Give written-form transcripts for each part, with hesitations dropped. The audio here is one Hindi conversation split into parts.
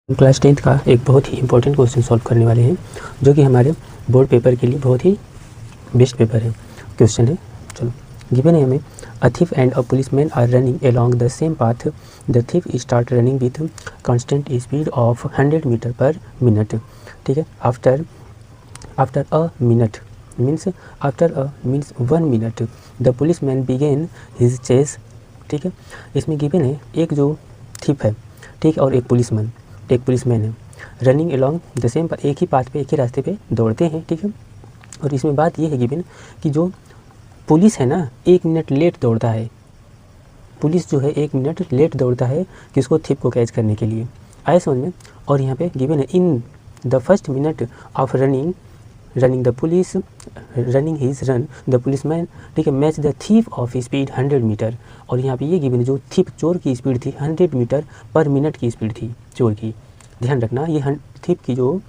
क्लास 10th का एक बहुत ही इंपॉर्टेंट क्वेश्चन सॉल्व करने वाले हैं, जो कि हमारे बोर्ड पेपर के लिए बहुत ही बेस्ट पेपर है। क्वेश्चन है, चलो गिवन है हमें, a thief and a policeman are running along the same path. The thief start running with constant speed of 100 metre per minute. ठीक है, after a minute means 1 minute the policeman begin his chase. ठीक है, इसमें गिवन है एक जो thief है, ठीक, और एक पुलिसमैन है, रनिंग अलोंग द सेम, एक ही पाथ पे, एक ही रास्ते पे दौड़ते हैं। ठीक है, और इसमें बात ये है गिवन कि जो पुलिस है ना 1 मिनट लेट दौड़ता है, पुलिस जो है 1 मिनट लेट दौड़ता है किसको, थिप को कैच करने के लिए। आए समझ में। और यहाँ पे गिवन है in the first minute of running the police running his run the policeman, ठीक है, match the thief of speed 100 metre. और यहाँ पे ये गिवन है जो थीप चोर की स्पीड थी 100 मीटर पर मिनट की स्पीड थी चोर की। ध्यान रखना, ये थीप की जो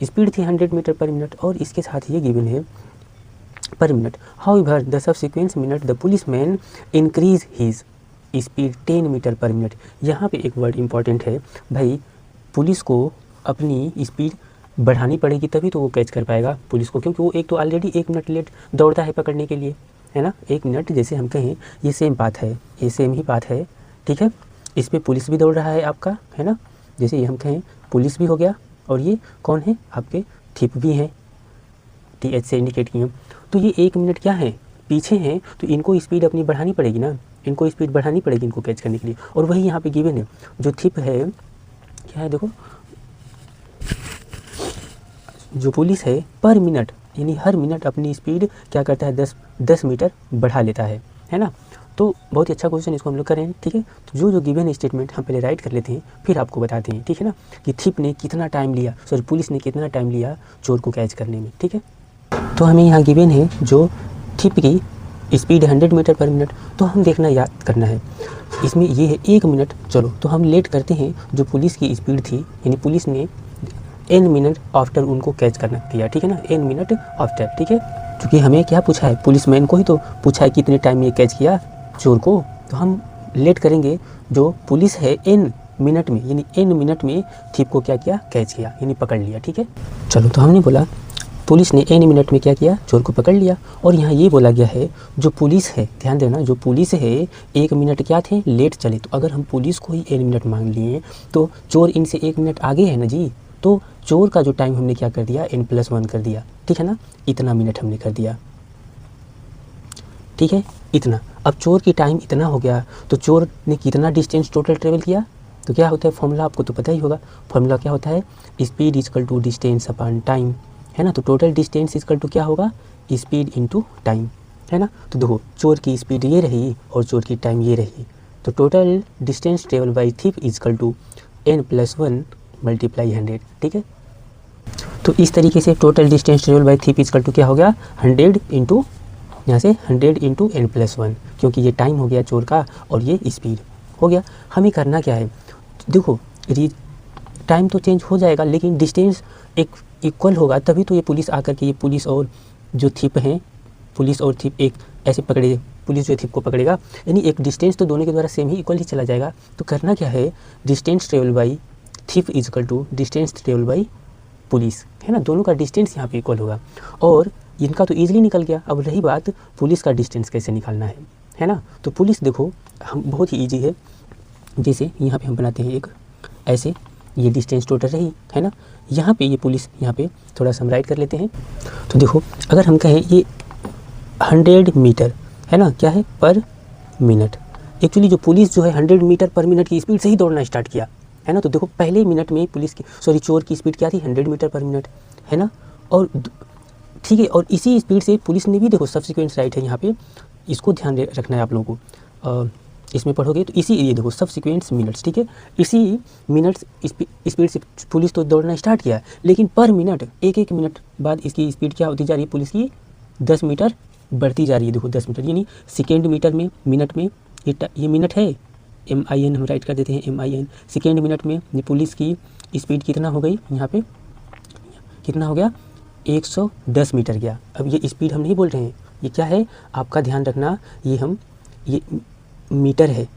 स्पीड थी 100 मीटर पर मिनट, और इसके साथ ये गिवन है per minute. However the subsequent minute the policeman increase his speed 10 metre per minute. यहाँ पे एक वर्ड इंपॉर्टेंट है भाई, पुलिस को अपनी स्पीड बढ़ानी पड़ेगी तभी तो वो कैच कर पाएगा पुलिस को, क्योंकि वो एक तो ऑलरेडी 1 मिनट लेट दौड़ता है पकड़ने के लिए, है ना। 1 मिनट जैसे हम कहें ये सेम पाथ है, ये सेम ही पाथ है, ठीक है, इस पर पुलिस भी दौड़ रहा है आपका, है ना। जैसे ये हम कहें पुलिस भी हो गया, और ये कौन है आपके, थिप भी हैं, TH से इंडिकेट किए। तो ये 1 मिनट क्या है, पीछे हैं, तो इनको स्पीड अपनी बढ़ानी पड़ेगी ना, इनको स्पीड बढ़ानी पड़ेगी इनको कैच करने के लिए। और वही यहाँ पे गिवन है, जो थिप है क्या है, देखो जो पुलिस है पर मिनट यानी हर मिनट अपनी स्पीड क्या करता है, 10 मीटर बढ़ा लेता है ना। तो बहुत ही अच्छा क्वेश्चन, इसको हम लोग करें, ठीक है। तो जो गिवन स्टेटमेंट हम पहले राइट कर लेते हैं, फिर आपको बताते हैं, ठीक है ना, कि थिप ने कितना टाइम लिया, सॉरी पुलिस ने कितना टाइम लिया चोर को कैच करने में, ठीक है। तो हमें यहाँ गिवन है जो थिप की स्पीड 100 मीटर पर मिनट, तो हम देखना याद करना है, इसमें ये है 1 मिनट। चलो तो हम लेट करते हैं, जो पुलिस की स्पीड थी, यानी पुलिस ने n मिनट आफ्टर उनको कैच करना किया, ठीक है ना, n मिनट आफ्टर, ठीक है। क्योंकि हमें क्या पूछा है, पुलिसमैन को ही तो पूछा है कितने टाइम में कैच किया चोर को, तो हम लेट करेंगे जो पुलिस है n मिनट में, यानी n मिनट में थिप को क्या किया, कैच किया, यानी पकड़ लिया, ठीक है। चलो तो हमने बोला पुलिस ने n मिनट में क्या किया, चोर को पकड़ लिया। और यहाँ ये बोला गया है जो पुलिस है, ध्यान देना, जो पुलिस है 1 मिनट क्या थे, लेट चले। तो अगर हम पुलिस को ही n मिनट मांग लिए तो चोर इनसे 1 मिनट आगे है ना जी, तो चोर का जो टाइम हमने क्या कर दिया, n+1 कर दिया, ठीक है ना, इतना मिनट हमने कर दिया, ठीक है, इतना। अब चोर की टाइम इतना हो गया, तो चोर ने कितना डिस्टेंस टोटल ट्रेवल किया, तो क्या होता है फॉर्मूला आपको तो पता ही होगा, फॉर्मूला क्या होता है, speed equal to distance upon time, है ना। तो टोटल डिस्टेंस इक्वल टू क्या होगा, स्पीड इनटू टाइम, है ना। तो देखो चोर की स्पीड ये रही और चोर की टाइम ये रही, तो total distance travel by thief equal to n+1 multiply 100, ठीक है। तो इस तरीके से total distance travel by thief equal to क्या हो गया, 100 इंटू, यहाँ से 100 इंटू n+1, क्योंकि ये टाइम हो गया चोर का और ये स्पीड हो गया। हमें करना क्या है, देखो टाइम तो चेंज हो जाएगा लेकिन डिस्टेंस एक इक्वल होगा, तभी तो ये पुलिस आकर के, ये पुलिस और जो थिप हैं, पुलिस और थिप एक ऐसे पकड़े, पुलिस जो थिप को पकड़ेगा, यानी एक डिस्टेंस तो दोनों के द्वारा सेम ही इक्वल ही चला जाएगा। तो करना क्या है, distance travel by thief equal to distance travel by police, है ना, दोनों का डिस्टेंस यहाँ पे इक्वल होगा, और इनका तो ईजिली निकल गया। अब रही बात पुलिस का डिस्टेंस कैसे निकालना है ना। तो पुलिस देखो हम बहुत ही ईजी है, जैसे यहाँ पे हम बनाते हैं एक ऐसे, ये डिस्टेंस टोटल रही, है ना, यहाँ पे ये पुलिस, यहाँ पे थोड़ा सा हम राइट कर लेते हैं। तो देखो अगर हम कहें ये 100 मीटर है ना, क्या है, पर मिनट, एक्चुअली जो पुलिस जो है 100 मीटर पर मिनट की स्पीड से ही दौड़ना स्टार्ट किया, है ना। तो देखो पहले मिनट में पुलिस की, सॉरी चोर की स्पीड क्या थी, 100 मीटर पर मिनट, है ना, और ठीक है, और इसी स्पीड से पुलिस ने भी, देखो सब्सिक्वेंट राइट है यहाँ पे, इसको ध्यान रखना है आप लोगों को, इसमें पढ़ोगे तो इसी, ये देखो सब्सिक्वेंट मिनट्स, ठीक है, इसी मिनट्स स्पीड से पुलिस तो दौड़ना स्टार्ट किया, लेकिन पर मिनट एक मिनट बाद इसकी स्पीड क्या होती जा रही है, पुलिस की 10 मीटर बढ़ती जा रही है। देखो 10 मीटर यानी सेकेंड मीटर में, मिनट में, ये मिनट है, MIN हम राइट कर देते हैं, MIN, सेकेंड मिनट में ये पुलिस की स्पीड कितना हो गई, यहाँ पे कितना हो गया, 110 मीटर गया। अब ये स्पीड हम नहीं बोल रहे हैं, ये क्या है आपका ध्यान रखना, ये मीटर है,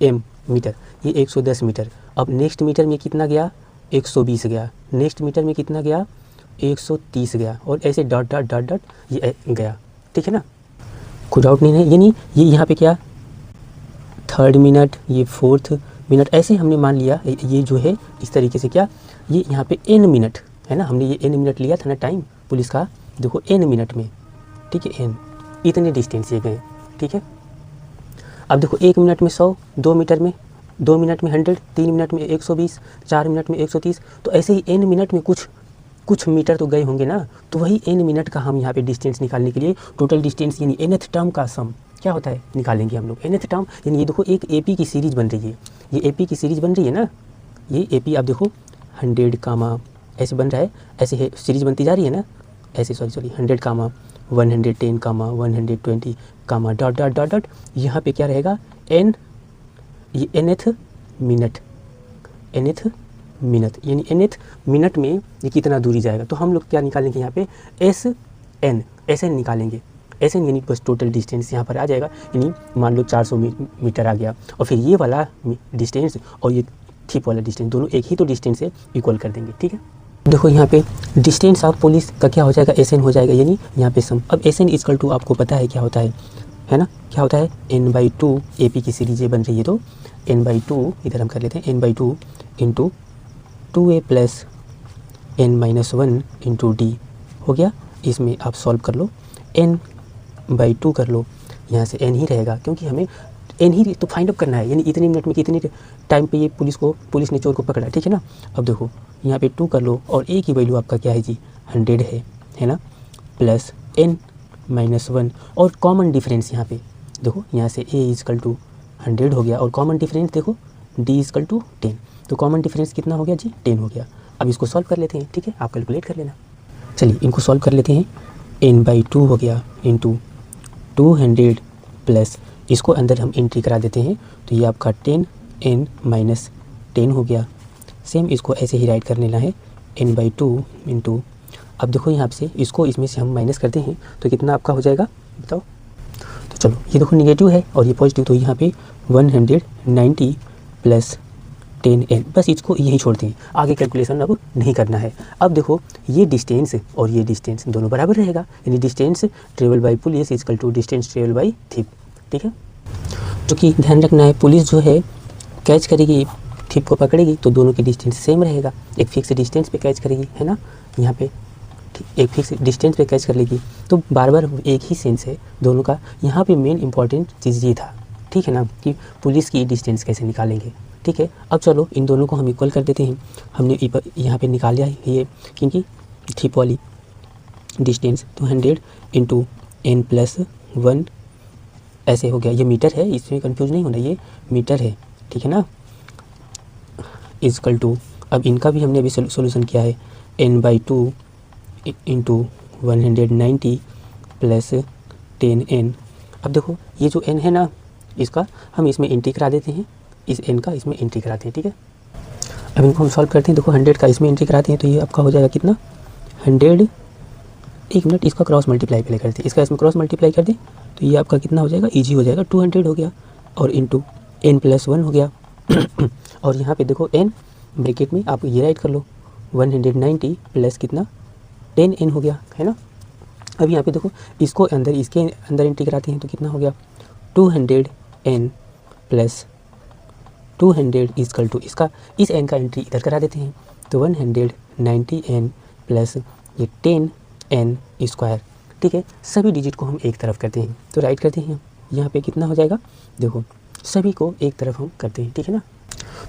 m मीटर, ये 110 मीटर। अब नेक्स्ट मीटर में कितना गया, 120 गया, नेक्स्ट मीटर में कितना गया 130 गया, और ऐसे डॉट डॉट डॉट डॉट ये गया, ठीक है ना, कोई डाउट नहीं है। यानी ये यहाँ पे क्या थर्ड मिनट, ये फोर्थ मिनट, ऐसे हमने मान लिया ये जो है इस तरीके से क्या ये यहाँ पे n मिनट है ना, हमने ये n मिनट लिया था ना टाइम पुलिस का, देखो n मिनट में, ठीक है, n इतने डिस्टेंस ये गए, ठीक है। अब देखो 1 मिनट में 100, 2 मिनट में 100, 3 मिनट में 120, 4 मिनट में 130, तो ऐसे ही n मिनट में कुछ मीटर तो गए होंगे ना, तो वही n मिनट का हम यहाँ पे डिस्टेंस निकालने के लिए टोटल डिस्टेंस यानी nth टर्म का सम क्या होता है निकालेंगे हम लोग। nth टर्म यानी ये देखो एक AP की सीरीज बन रही है, ये AP की सीरीज बन रही है ना, ये AP आप देखो 100 कामा ऐसे बन रहा है, ऐसे है सीरीज बनती जा रही है ना, ऐसे सॉरी 100 कामा 110 कामा 120 कामा डॉट डॉट डॉट डॉट, यहाँ पे क्या रहेगा n, ये nth मिनट यानी nth मिनट में ये कितना दूरी जाएगा, तो हम लोग क्या निकालेंगे यहाँ पे SN निकालेंगे, SN यानी बस टोटल डिस्टेंस यहाँ पर आ जाएगा, यानी मान लो 400 मीटर आ गया, और फिर ये वाला डिस्टेंस और ये थिप वाला डिस्टेंस दोनों एक ही तो डिस्टेंस से इक्वल कर देंगे, ठीक है। देखो यहाँ पे डिस्टेंस ऑफ पुलिस का क्या हो जाएगा SN हो जाएगा, यानी यहाँ पे सम। अब SN इक्वल टू आपको पता है क्या होता है ना, क्या होता है n/2, AP की सीरीज ये बन रही है तो n/2 इधर हम कर लेते हैं n/2 into 2a plus n-1 into d हो गया। इसमें आप सॉल्व कर लो, n/2 कर लो, यहाँ से n ही रहेगा क्योंकि हमें n ही तो फाइंड आउट करना है, यानी इतने मिनट में कितने टाइम पे ये पुलिस ने चोर को पकड़ा, ठीक है ना। अब देखो यहाँ पे 2 कर लो, और a की वैल्यू आपका क्या है जी 100 है ना, प्लस n-1, और कॉमन डिफरेंस यहाँ पे देखो, यहाँ से a इक्वल टू 100 हो गया, और कॉमन डिफरेंस देखो d इक्वल टू 10, तो कॉमन डिफरेंस कितना हो गया जी 10 हो गया। अब इसको सॉल्व कर लेते हैं, ठीक है, आप कैलकुलेट कर लेना। चलिए इनको सॉल्व कर लेते हैं, n/2 हो गया इंटू 200 प्लस इसको अंदर हम एंट्री करा देते हैं, तो ये आपका 10n-10 हो गया। सेम इसको ऐसे ही राइट कर लेना है n/2 इंटू, अब देखो यहाँ से इसको इसमें से हम माइनस करते हैं तो कितना आपका हो जाएगा बताओ। तो चलो ये देखो निगेटिव है और ये पॉजिटिव, तो यहाँ पे 190 प्लस 10n, बस इसको यहीं छोड़ दें, आगे कैलकुलेशन अब नहीं करना है। अब देखो ये डिस्टेंस और ये डिस्टेंस दोनों बराबर रहेगा, यानी distance travel by police equal to distance travel by thief, ठीक है। जो कि ध्यान रखना है, पुलिस जो है कैच करेगी थिप को पकड़ेगी तो दोनों की डिस्टेंस सेम रहेगा, एक फिक्स डिस्टेंस पे कैच करेगी है ना, यहाँ पे एक फिक्स डिस्टेंस पे कैच कर लेगी, तो बार बार एक ही सेंस है दोनों का। यहाँ पे मेन इंपॉर्टेंट चीज़ ये था, ठीक है ना, कि पुलिस की डिस्टेंस कैसे निकालेंगे, ठीक है। अब चलो इन दोनों को हम इक्वल कर देते हैं, हमने यहाँ पे निकाल लिया है ये, क्योंकि थिप वाली डिस्टेंस 200 इंटू n+1 ऐसे हो गया, ये मीटर है, इसमें कंफ्यूज नहीं होना, ये मीटर है, ठीक है ना, इक्वल टू, अब इनका भी हमने अभी सोल्यूशन किया है n/2 इंटू 190 प्लस 10n। अब देखो ये जो n है ना, इसका हम इसमें एंट्री करा देते हैं, इस n का इसमें एंट्री कराते हैं, ठीक है। अब इनको हम सॉल्व करते हैं, देखो 100 का इसमें एंट्री कराते हैं तो ये आपका हो जाएगा कितना 100, एक मिनट इसका क्रॉस मल्टीप्लाई पहले करते हैं, इसका इसमें क्रॉस मल्टीप्लाई कर दें तो ये आपका कितना हो जाएगा, ईजी हो जाएगा, 200 हो गया और इंटू n+1 हो गया और यहाँ पे देखो n ब्रैकेट में आप ये राइट कर लो 190 प्लस कितना 10n हो गया, है ना। अब यहाँ पे देखो इसको अंदर इसके अंदर एंट्री कराते हैं तो कितना हो गया 200n प्लस 200 इक्वल टू, इसका इस n का एंट्री इधर करा देते हैं तो 190n प्लस ये 10n स्क्वायर, ठीक है। सभी डिजिट को हम एक तरफ करते हैं तो राइट करते हैं, यहाँ पे कितना हो जाएगा देखो, सभी को एक तरफ हम करते हैं, ठीक है ना।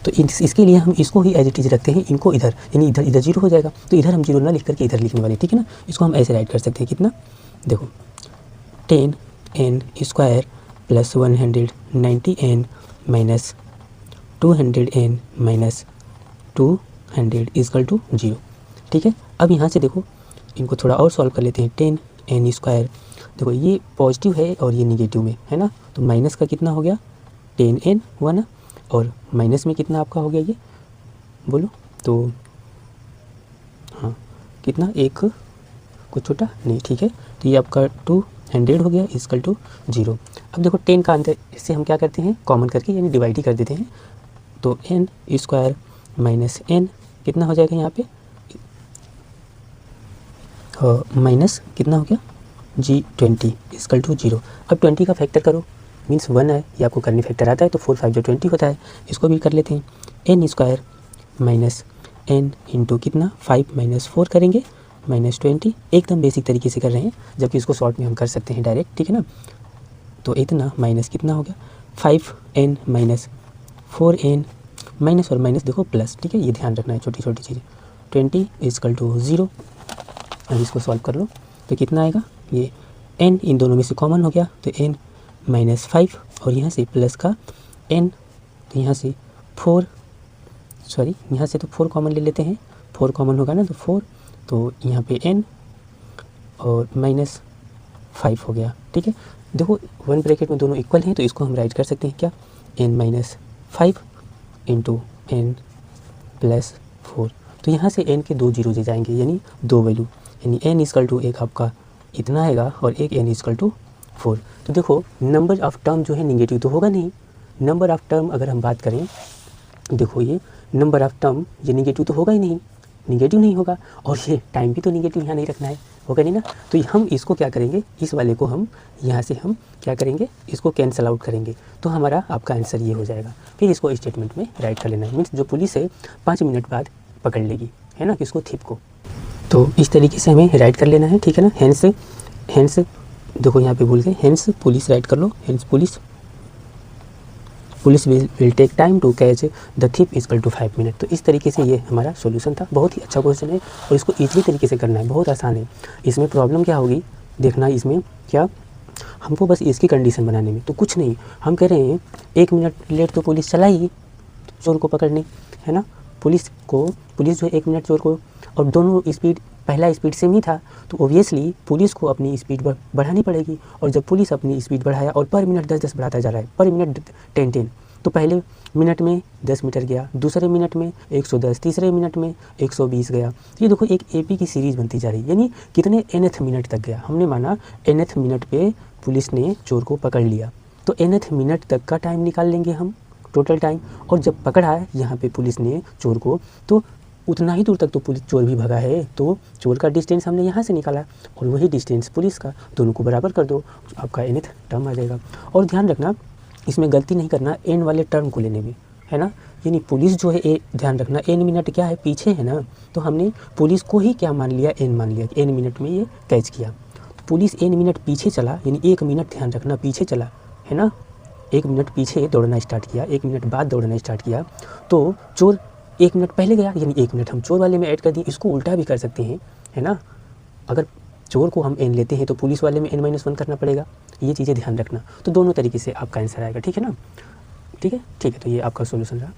तो इसके लिए हम इसको ही एज इट इज रखते हैं, इनको इधर, यानी इधर इधर 0 हो जाएगा, तो इधर हम 0 ना लिख करके इधर लिखने वाले, ठीक है ना। इसको हम ऐसे राइट कर सकते हैं, कितना देखो 10n square plus 190n minus 200n minus 200 equal to 0, ठीक है। अब यहाँ से देखो इनको थोड़ा और सॉल्व कर लेते हैं, 10n स्क्वायर, देखो ये पॉजिटिव है और ये निगेटिव में है ना, तो माइनस का कितना हो गया 10n हुआ ना, और माइनस में कितना आपका हो गया ये बोलो, तो हाँ कितना एक कुछ छोटा नहीं, ठीक है, तो ये आपका 200 हो गया इक्वल टू 0। अब देखो 10 का अंदर इससे हम क्या करते हैं कॉमन करके, यानी डिवाइड ही कर देते हैं, तो n स्क्वायर माइनस n कितना हो जाएगा यहाँ पे माइनस कितना हो गया G20 इक्वल टू 0। अब 20 का फैक्टर करो, मीन्स 1 है, ये आपको करने फैक्टर आता है तो 4 5 जो 20 होता है, इसको भी कर लेते हैं। N square minus n into कितना 5 माइनस 4 करेंगे माइनस 20, एकदम बेसिक तरीके से कर रहे हैं, जबकि इसको शॉर्ट में हम कर सकते हैं डायरेक्ट, ठीक है ना। तो इतना माइनस कितना हो गया 5n माइनस 4n, माइनस और माइनस देखो प्लस, ठीक है, ये ध्यान रखना है छोटी छोटी चीज़ें। 20 इक्वल टू 0। अब इसको सॉल्व कर लो तो कितना आएगा, ये n इन दोनों में से कॉमन हो गया तो n माइनस 5 और यहाँ से प्लस का n, तो यहाँ से 4 सॉरी यहाँ से तो 4 कॉमन ले लेते हैं, 4 कॉमन होगा ना तो 4, तो यहाँ पे n और माइनस 5 हो गया, ठीक है। देखो 1 ब्रैकेट में दोनों इक्वल हैं तो इसको हम राइट कर सकते हैं क्या, n minus 5 into n plus 4। तो यहाँ से n के 2 जीरो दे जाएंगे, यानी 2 वैल्यू, यानी n इक्वल टू एक आपका इतना आएगा और एक n इक्वल टू 4। तो देखो नंबर ऑफ टर्म जो है निगेटिव तो होगा नहीं, नंबर ऑफ टर्म अगर हम बात करें, देखो ये नंबर ऑफ टर्म ये निगेटिव तो होगा ही नहीं, निगेटिव नहीं होगा, और ये टाइम भी तो निगेटिव यहाँ नहीं रखना है, होगा नहीं ना। तो हम इसको क्या करेंगे, इस वाले को हम यहाँ से हम क्या करेंगे, इसको कैंसिल आउट करेंगे, तो हमारा आपका आंसर ये हो जाएगा। फिर इसको स्टेटमेंट में राइट कर लेना है, मीन्स जो पुलिस है 5 मिनट बाद पकड़ लेगी, है ना, किसको, थिप को। तो इस तरीके से हमें राइट कर लेना है, ठीक है ना। हैंस देखो यहाँ पे भूल गए, हैंस पुलिस राइट कर लो, hence police will take time to catch the thief equal to 5 minute. तो इस तरीके से ये हमारा सॉल्यूशन था। बहुत ही अच्छा क्वेश्चन है और इसको ईजिली तरीके से करना है, बहुत आसान है। इसमें प्रॉब्लम क्या होगी देखना, इसमें क्या हमको बस इसकी कंडीशन बनाने में तो कुछ नहीं, हम कह रहे हैं 1 मिनट लेट तो पुलिस चला ही चोर को पकड़ने, है ना। पुलिस जो है 1 मिनट चोर को, और दोनों स्पीड पहला स्पीड सेम ही था, तो ओबियसली पुलिस को अपनी स्पीड बढ़ानी पड़ेगी। और जब पुलिस अपनी स्पीड बढ़ाया और पर मिनट 10-10 बढ़ाता जा रहा है, पर मिनट 10-10, तो पहले मिनट में 10 मीटर गया, दूसरे मिनट में 110, तीसरे मिनट में 120 गया। तो ये देखो एक एपी की सीरीज़ बनती जा रही है, यानी कितने nth मिनट तक गया। हमने माना nth मिनट पे पुलिस ने चोर को पकड़ लिया, तो nth मिनट तक का टाइम निकाल लेंगे हम, टोटल टाइम। और जब पकड़ा है यहाँ पे पुलिस ने चोर को, तो उतना ही दूर तक तो पुलिस चोर भी भगा है, तो चोर का डिस्टेंस हमने यहाँ से निकाला और वही डिस्टेंस पुलिस का, दोनों को बराबर कर दो, आपका nth टर्म आ जाएगा। और ध्यान रखना इसमें गलती नहीं करना n वाले टर्म को लेने में, है ना। यानी पुलिस जो है ध्यान रखना n मिनट क्या है, पीछे है ना, तो हमने पुलिस को ही क्या मान लिया, n मान लिया, n मिनट में ये कैच किया। तो पुलिस n मिनट पीछे चला, यानी 1 मिनट ध्यान रखना पीछे चला, है ना। 1 मिनट पीछे दौड़ना स्टार्ट किया, 1 मिनट बाद दौड़ना स्टार्ट किया, तो चोर 1 मिनट पहले गया, यानी 1 मिनट हम चोर वाले में ऐड कर दिए। इसको उल्टा भी कर सकते हैं, है ना। अगर चोर को हम n लेते हैं तो पुलिस वाले में n-1 करना पड़ेगा, ये चीज़ें ध्यान रखना। तो दोनों तरीके से आपका आंसर आएगा, ठीक है ना। ठीक है, तो ये आपका सॉल्यूशन रहा।